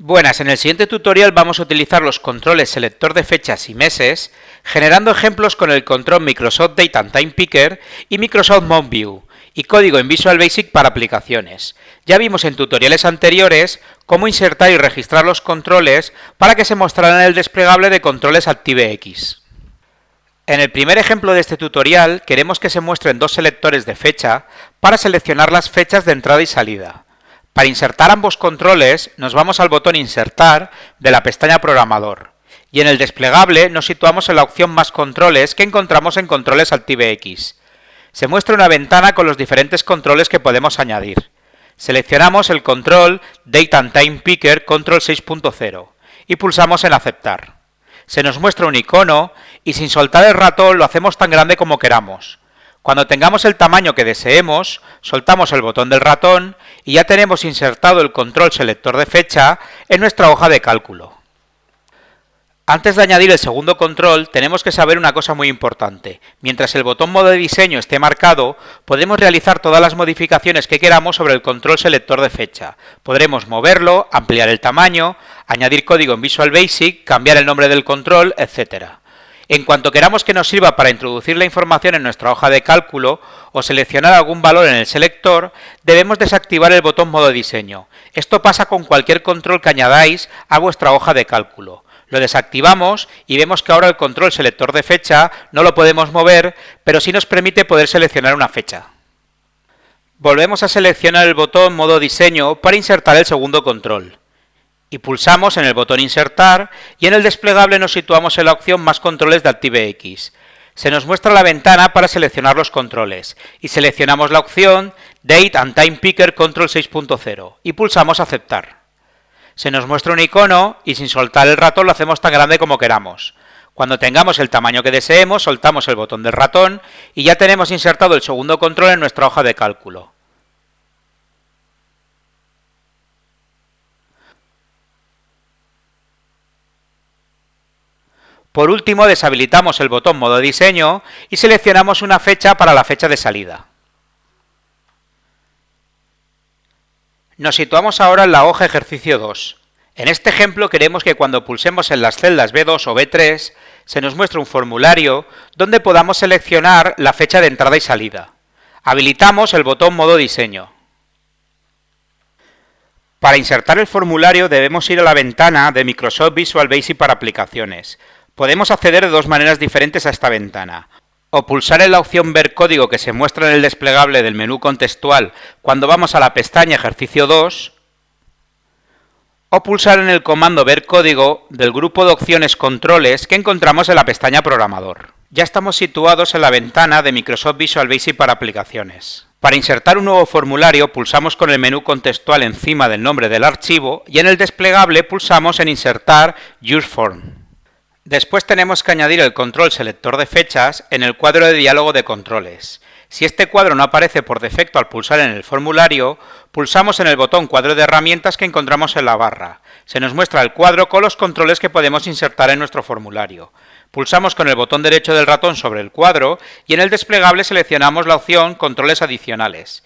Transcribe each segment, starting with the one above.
Buenas, en el siguiente tutorial vamos a utilizar los controles selector de fechas y meses, generando ejemplos con el control Microsoft Date and Time Picker y Microsoft Month View, y código en Visual Basic para aplicaciones. Ya vimos en tutoriales anteriores cómo insertar y registrar los controles para que se mostraran en el desplegable de controles ActiveX. En el primer ejemplo de este tutorial queremos que se muestren dos selectores de fecha para seleccionar las fechas de entrada y salida. Para insertar ambos controles nos vamos al botón Insertar de la pestaña Programador y en el desplegable nos situamos en la opción Más controles que encontramos en Controles ActiveX. Se muestra una ventana con los diferentes controles que podemos añadir. Seleccionamos el control Date and Time Picker Control 6.0 y pulsamos en Aceptar. Se nos muestra un icono y sin soltar el ratón lo hacemos tan grande como queramos. Cuando tengamos el tamaño que deseemos, soltamos el botón del ratón y ya tenemos insertado el control selector de fecha en nuestra hoja de cálculo. Antes de añadir el segundo control, tenemos que saber una cosa muy importante. Mientras el botón modo de diseño esté marcado, podemos realizar todas las modificaciones que queramos sobre el control selector de fecha. Podremos moverlo, ampliar el tamaño, añadir código en Visual Basic, cambiar el nombre del control, etc. En cuanto queramos que nos sirva para introducir la información en nuestra hoja de cálculo o seleccionar algún valor en el selector, debemos desactivar el botón modo diseño. Esto pasa con cualquier control que añadáis a vuestra hoja de cálculo. Lo desactivamos y vemos que ahora el control selector de fecha no lo podemos mover, pero sí nos permite poder seleccionar una fecha. Volvemos a seleccionar el botón modo diseño para insertar el segundo control. Y pulsamos en el botón Insertar y en el desplegable nos situamos en la opción Más controles de ActiveX. Se nos muestra la ventana para seleccionar los controles y seleccionamos la opción Date and Time Picker Control 6.0 y pulsamos Aceptar. Se nos muestra un icono y sin soltar el ratón lo hacemos tan grande como queramos. Cuando tengamos el tamaño que deseemos, soltamos el botón del ratón y ya tenemos insertado el segundo control en nuestra hoja de cálculo. Por último, deshabilitamos el botón modo diseño y seleccionamos una fecha para la fecha de salida. Nos situamos ahora en la hoja ejercicio 2. En este ejemplo queremos que cuando pulsemos en las celdas B2 o B3 se nos muestre un formulario donde podamos seleccionar la fecha de entrada y salida. Habilitamos el botón modo diseño. Para insertar el formulario debemos ir a la ventana de Microsoft Visual Basic para aplicaciones. Podemos acceder de dos maneras diferentes a esta ventana. O pulsar en la opción Ver código que se muestra en el desplegable del menú contextual cuando vamos a la pestaña Ejercicio 2, o pulsar en el comando Ver código del grupo de opciones Controles que encontramos en la pestaña Programador. Ya estamos situados en la ventana de Microsoft Visual Basic para aplicaciones. Para insertar un nuevo formulario pulsamos con el menú contextual encima del nombre del archivo y en el desplegable pulsamos en Insertar Use Form. Después tenemos que añadir el control selector de fechas en el cuadro de diálogo de controles. Si este cuadro no aparece por defecto al pulsar en el formulario, pulsamos en el botón cuadro de herramientas que encontramos en la barra. Se nos muestra el cuadro con los controles que podemos insertar en nuestro formulario. Pulsamos con el botón derecho del ratón sobre el cuadro y en el desplegable seleccionamos la opción Controles adicionales.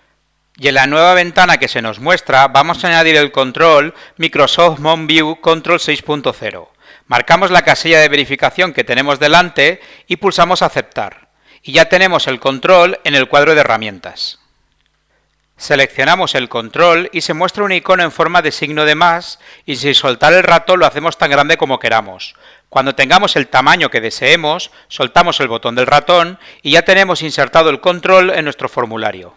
Y en la nueva ventana que se nos muestra vamos a añadir el control Microsoft Month View Control 6.0. Marcamos la casilla de verificación que tenemos delante y pulsamos Aceptar. Y ya tenemos el control en el cuadro de herramientas. Seleccionamos el control y se muestra un icono en forma de signo de más y sin soltar el ratón lo hacemos tan grande como queramos. Cuando tengamos el tamaño que deseemos, soltamos el botón del ratón y ya tenemos insertado el control en nuestro formulario.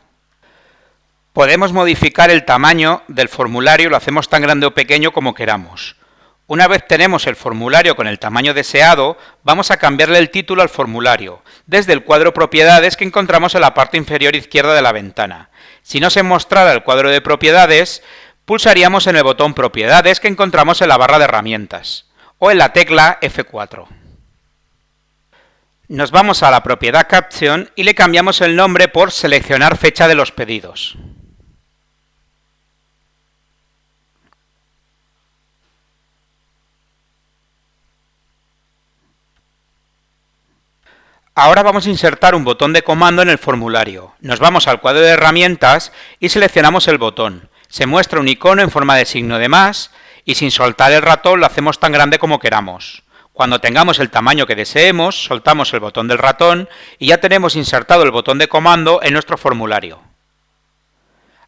Podemos modificar el tamaño del formulario, lo hacemos tan grande o pequeño como queramos. Una vez tenemos el formulario con el tamaño deseado, vamos a cambiarle el título al formulario, desde el cuadro Propiedades que encontramos en la parte inferior izquierda de la ventana. Si no se mostrara el cuadro de Propiedades, pulsaríamos en el botón Propiedades que encontramos en la barra de herramientas, o en la tecla F4. Nos vamos a la propiedad Caption y le cambiamos el nombre por Seleccionar fecha de los pedidos. Ahora vamos a insertar un botón de comando en el formulario. Nos vamos al cuadro de herramientas y seleccionamos el botón. Se muestra un icono en forma de signo de más y sin soltar el ratón lo hacemos tan grande como queramos. Cuando tengamos el tamaño que deseemos, soltamos el botón del ratón y ya tenemos insertado el botón de comando en nuestro formulario.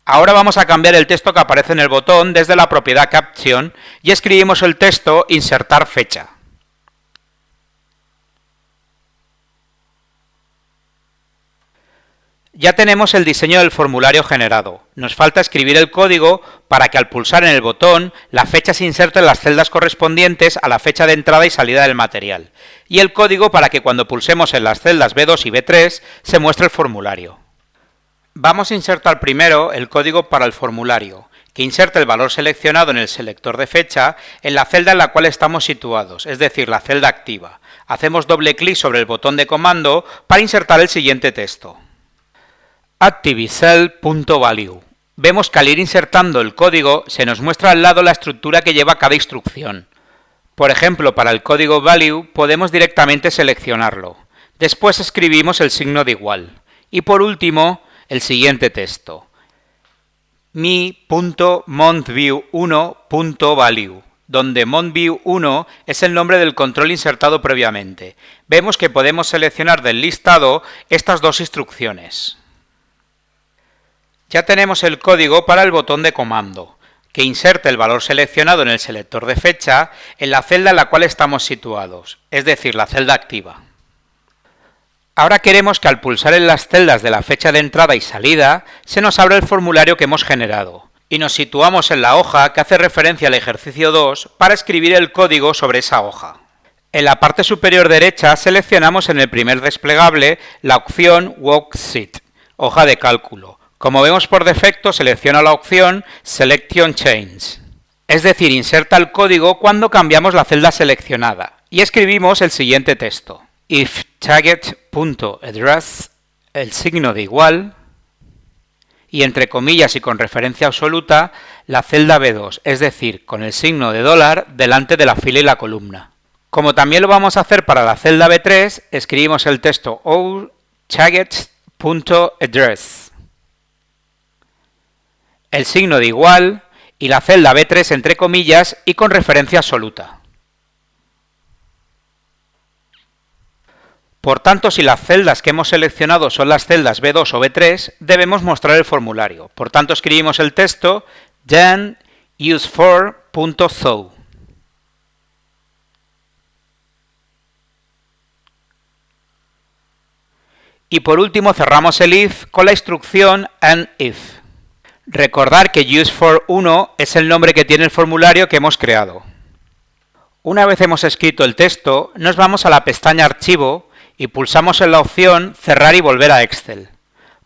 Ahora vamos a cambiar el texto que aparece en el botón desde la propiedad Caption y escribimos el texto Insertar fecha. Ya tenemos el diseño del formulario generado. Nos falta escribir el código para que al pulsar en el botón la fecha se inserte en las celdas correspondientes a la fecha de entrada y salida del material, y el código para que cuando pulsemos en las celdas B2 y B3 se muestre el formulario. Vamos a insertar primero el código para el formulario, que inserte el valor seleccionado en el selector de fecha en la celda en la cual estamos situados, es decir, la celda activa. Hacemos doble clic sobre el botón de comando para insertar el siguiente texto. ActiveCell.value. Vemos que al ir insertando el código se nos muestra al lado la estructura que lleva cada instrucción. Por ejemplo, para el código value podemos directamente seleccionarlo. Después escribimos el signo de igual. Y por último, el siguiente texto. mi.monthView1.value, donde monthView1 es el nombre del control insertado previamente. Vemos que podemos seleccionar del listado estas dos instrucciones. Ya tenemos el código para el botón de comando, que inserte el valor seleccionado en el selector de fecha en la celda en la cual estamos situados, es decir, la celda activa. Ahora queremos que al pulsar en las celdas de la fecha de entrada y salida, se nos abra el formulario que hemos generado, y nos situamos en la hoja que hace referencia al ejercicio 2 para escribir el código sobre esa hoja. En la parte superior derecha seleccionamos en el primer desplegable la opción Worksheet, hoja de cálculo. Como vemos por defecto, selecciona la opción Selection Change, es decir, inserta el código cuando cambiamos la celda seleccionada, y escribimos el siguiente texto. If target.address, el signo de igual, y entre comillas y con referencia absoluta, la celda B2, es decir, con el signo de dólar delante de la fila y la columna. Como también lo vamos a hacer para la celda B3, escribimos el texto target.address. El signo de igual y la celda B3 entre comillas y con referencia absoluta. Por tanto, si las celdas que hemos seleccionado son las celdas B2 o B3, debemos mostrar el formulario. Por tanto, escribimos el texto then useFor.show. Y por último cerramos el if con la instrucción ANDIF. Recordar que useFor1 es el nombre que tiene el formulario que hemos creado. Una vez hemos escrito el texto, nos vamos a la pestaña Archivo y pulsamos en la opción Cerrar y volver a Excel.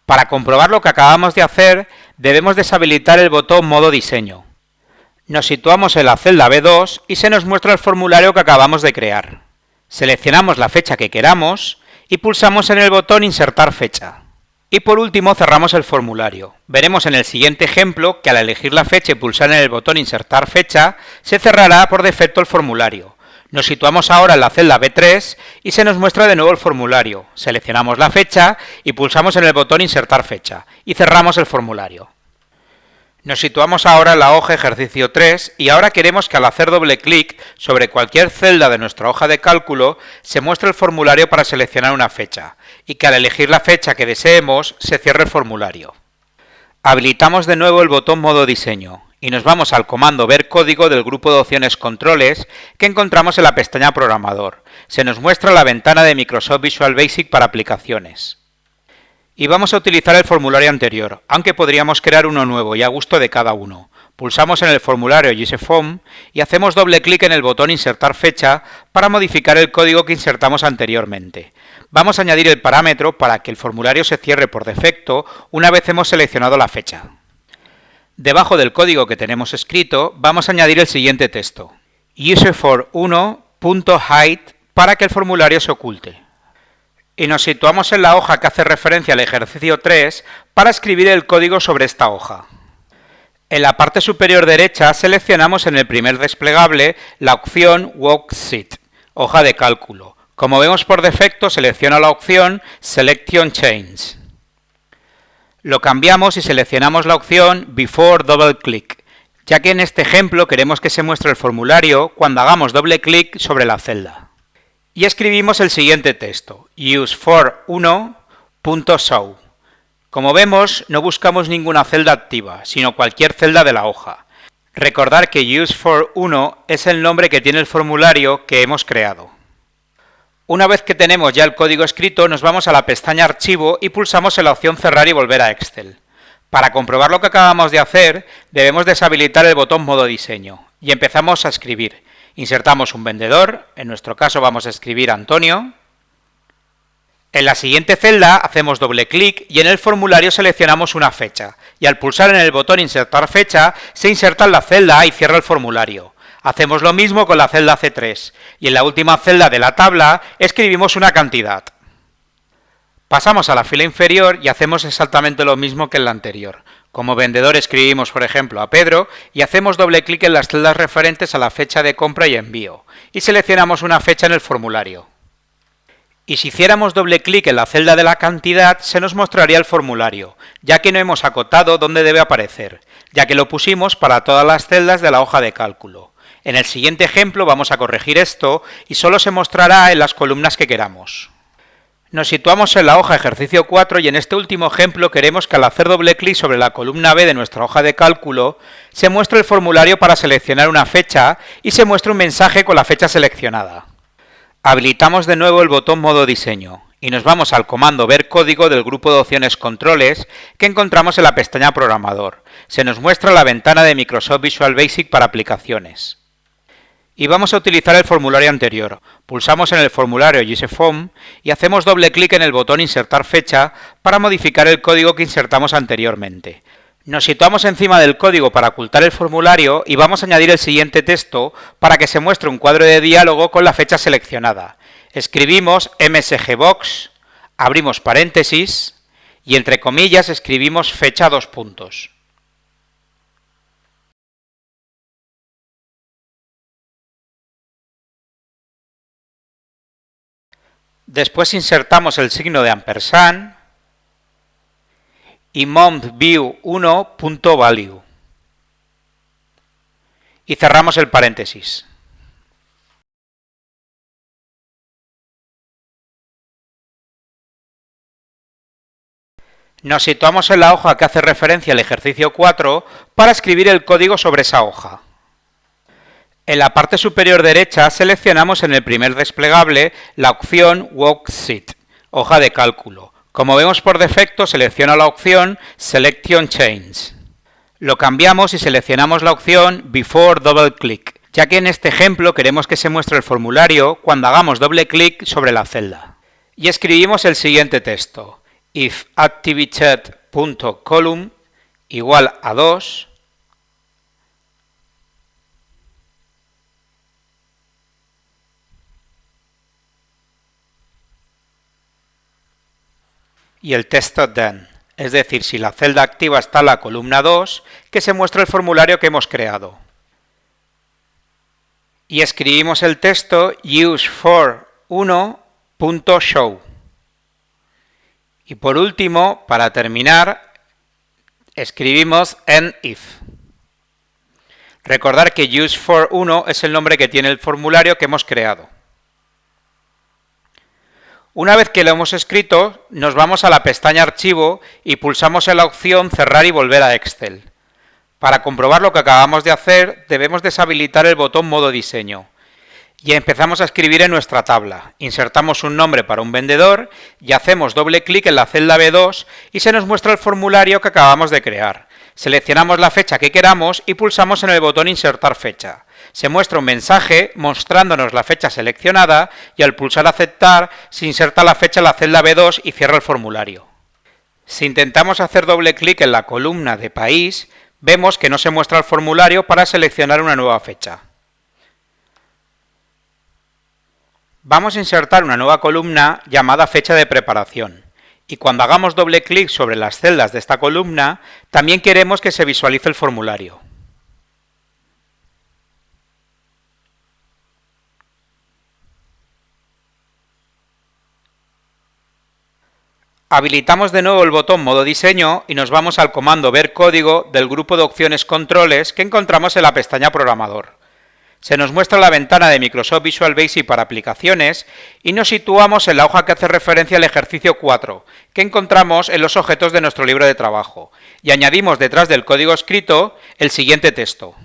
Para comprobar lo que acabamos de hacer, debemos deshabilitar el botón Modo Diseño. Nos situamos en la celda B2 y se nos muestra el formulario que acabamos de crear. Seleccionamos la fecha que queramos y pulsamos en el botón Insertar fecha. Y por último cerramos el formulario. Veremos en el siguiente ejemplo que al elegir la fecha y pulsar en el botón Insertar fecha, se cerrará por defecto el formulario. Nos situamos ahora en la celda B3 y se nos muestra de nuevo el formulario. Seleccionamos la fecha y pulsamos en el botón Insertar fecha y cerramos el formulario. Nos situamos ahora en la hoja ejercicio 3 y ahora queremos que al hacer doble clic sobre cualquier celda de nuestra hoja de cálculo se muestre el formulario para seleccionar una fecha y que al elegir la fecha que deseemos se cierre el formulario. Habilitamos de nuevo el botón Modo Diseño y nos vamos al comando Ver código del grupo de opciones Controles que encontramos en la pestaña Programador. Se nos muestra la ventana de Microsoft Visual Basic para aplicaciones. Y vamos a utilizar el formulario anterior, aunque podríamos crear uno nuevo y a gusto de cada uno. Pulsamos en el formulario useForm y hacemos doble clic en el botón Insertar fecha para modificar el código que insertamos anteriormente. Vamos a añadir el parámetro para que el formulario se cierre por defecto una vez hemos seleccionado la fecha. Debajo del código que tenemos escrito, vamos a añadir el siguiente texto. useFor1.hide para que el formulario se oculte. Y nos situamos en la hoja que hace referencia al ejercicio 3 para escribir el código sobre esta hoja. En la parte superior derecha seleccionamos en el primer desplegable la opción Worksheet, hoja de cálculo. Como vemos por defecto, selecciona la opción Selection Change. Lo cambiamos y seleccionamos la opción Before Double Click. ya que en este ejemplo queremos que se muestre el formulario cuando hagamos doble clic sobre la celda. Y escribimos el siguiente texto, useFor1.show. Como vemos, no buscamos ninguna celda activa, sino cualquier celda de la hoja. Recordar que useFor1 es el nombre que tiene el formulario que hemos creado. Una vez que tenemos ya el código escrito, nos vamos a la pestaña Archivo y pulsamos en la opción Cerrar y volver a Excel. Para comprobar lo que acabamos de hacer, debemos deshabilitar el botón Modo Diseño y empezamos a escribir. Insertamos un vendedor, en nuestro caso vamos a escribir Antonio. En la siguiente celda hacemos doble clic y en el formulario seleccionamos una fecha, y al pulsar en el botón Insertar fecha, se inserta en la celda A y cierra el formulario. Hacemos lo mismo con la celda C3, y en la última celda de la tabla escribimos una cantidad. Pasamos a la fila inferior y hacemos exactamente lo mismo que en la anterior. Como vendedor escribimos, por ejemplo, a Pedro y hacemos doble clic en las celdas referentes a la fecha de compra y envío, y seleccionamos una fecha en el formulario. Y si hiciéramos doble clic en la celda de la cantidad, se nos mostraría el formulario, ya que no hemos acotado dónde debe aparecer, ya que lo pusimos para todas las celdas de la hoja de cálculo. En el siguiente ejemplo vamos a corregir esto y solo se mostrará en las columnas que queramos. Nos situamos en la hoja ejercicio 4 y en este último ejemplo queremos que al hacer doble clic sobre la columna B de nuestra hoja de cálculo, se muestre el formulario para seleccionar una fecha y se muestre un mensaje con la fecha seleccionada. Habilitamos de nuevo el botón Modo Diseño y nos vamos al comando Ver código del grupo de opciones Controles que encontramos en la pestaña Programador. Se nos muestra la ventana de Microsoft Visual Basic para aplicaciones. Y vamos a utilizar el formulario anterior. Pulsamos en el formulario useForm y hacemos doble clic en el botón Insertar fecha para modificar el código que insertamos anteriormente. Nos situamos encima del código para ocultar el formulario y vamos a añadir el siguiente texto para que se muestre un cuadro de diálogo con la fecha seleccionada. Escribimos msgbox, abrimos paréntesis y entre comillas escribimos fecha . Después insertamos el signo de ampersand y monthView1.value. Y cerramos el paréntesis. Nos situamos en la hoja que hace referencia al ejercicio 4 para escribir el código sobre esa hoja. En la parte superior derecha seleccionamos en el primer desplegable la opción Worksheet, hoja de cálculo. Como vemos por defecto, selecciona la opción Selection Change. Lo cambiamos y seleccionamos la opción Before Double Click, ya que en este ejemplo queremos que se muestre el formulario cuando hagamos doble clic sobre la celda. Y escribimos el siguiente texto: if activity.column igual a 2, y el texto then, es decir, si la celda activa está en la columna 2, que se muestre el formulario que hemos creado. Y escribimos el texto useFor1.show. Y por último, para terminar, escribimos endIf. Recordar que useFor1 es el nombre que tiene el formulario que hemos creado. Una vez que lo hemos escrito, nos vamos a la pestaña Archivo y pulsamos en la opción Cerrar y volver a Excel. Para comprobar lo que acabamos de hacer, debemos deshabilitar el botón Modo Diseño. Y empezamos a escribir en nuestra tabla. Insertamos un nombre para un vendedor y hacemos doble clic en la celda B2 y se nos muestra el formulario que acabamos de crear. Seleccionamos la fecha que queramos y pulsamos en el botón Insertar fecha. Se muestra un mensaje mostrándonos la fecha seleccionada y al pulsar Aceptar se inserta la fecha en la celda B2 y cierra el formulario. Si intentamos hacer doble clic en la columna de país, vemos que no se muestra el formulario para seleccionar una nueva fecha. Vamos a insertar una nueva columna llamada fecha de preparación. Y cuando hagamos doble clic sobre las celdas de esta columna, también queremos que se visualice el formulario. Habilitamos de nuevo el botón Modo Diseño y nos vamos al comando Ver código del grupo de opciones Controles que encontramos en la pestaña Programador. Se nos muestra la ventana de Microsoft Visual Basic para aplicaciones y nos situamos en la hoja que hace referencia al ejercicio 4, que encontramos en los objetos de nuestro libro de trabajo, y añadimos detrás del código escrito el siguiente texto.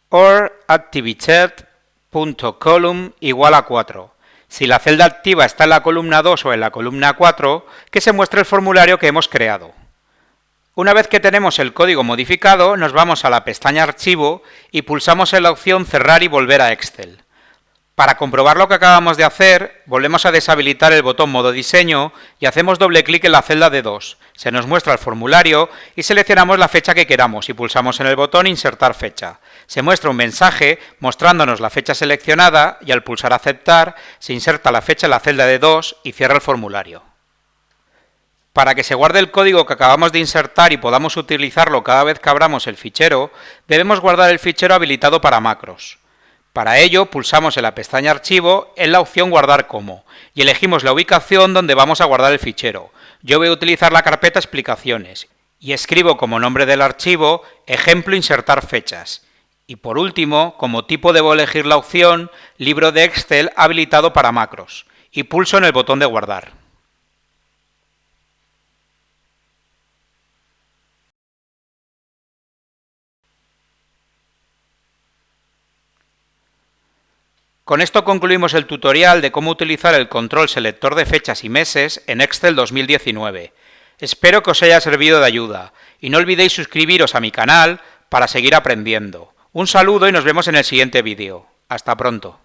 OR activity.column igual a 4. Si la celda activa está en la columna 2 o en la columna 4, que se muestre el formulario que hemos creado. Una vez que tenemos el código modificado, nos vamos a la pestaña Archivo y pulsamos en la opción Cerrar y volver a Excel. Para comprobar lo que acabamos de hacer, volvemos a deshabilitar el botón Modo Diseño y hacemos doble clic en la celda D2. Se nos muestra el formulario y seleccionamos la fecha que queramos y pulsamos en el botón Insertar fecha. Se muestra un mensaje mostrándonos la fecha seleccionada y al pulsar Aceptar se inserta la fecha en la celda D2 y cierra el formulario. Para que se guarde el código que acabamos de insertar y podamos utilizarlo cada vez que abramos el fichero, debemos guardar el fichero habilitado para macros. Para ello, pulsamos en la pestaña Archivo en la opción Guardar como y elegimos la ubicación donde vamos a guardar el fichero. Yo voy a utilizar la carpeta Explicaciones y escribo como nombre del archivo Ejemplo insertar fechas. Y por último, como tipo debo elegir la opción Libro de Excel habilitado para macros y pulso en el botón de guardar. Con esto concluimos el tutorial de cómo utilizar el control selector de fechas y meses en Excel 2019. Espero que os haya servido de ayuda y no olvidéis suscribiros a mi canal para seguir aprendiendo. Un saludo y nos vemos en el siguiente vídeo. Hasta pronto.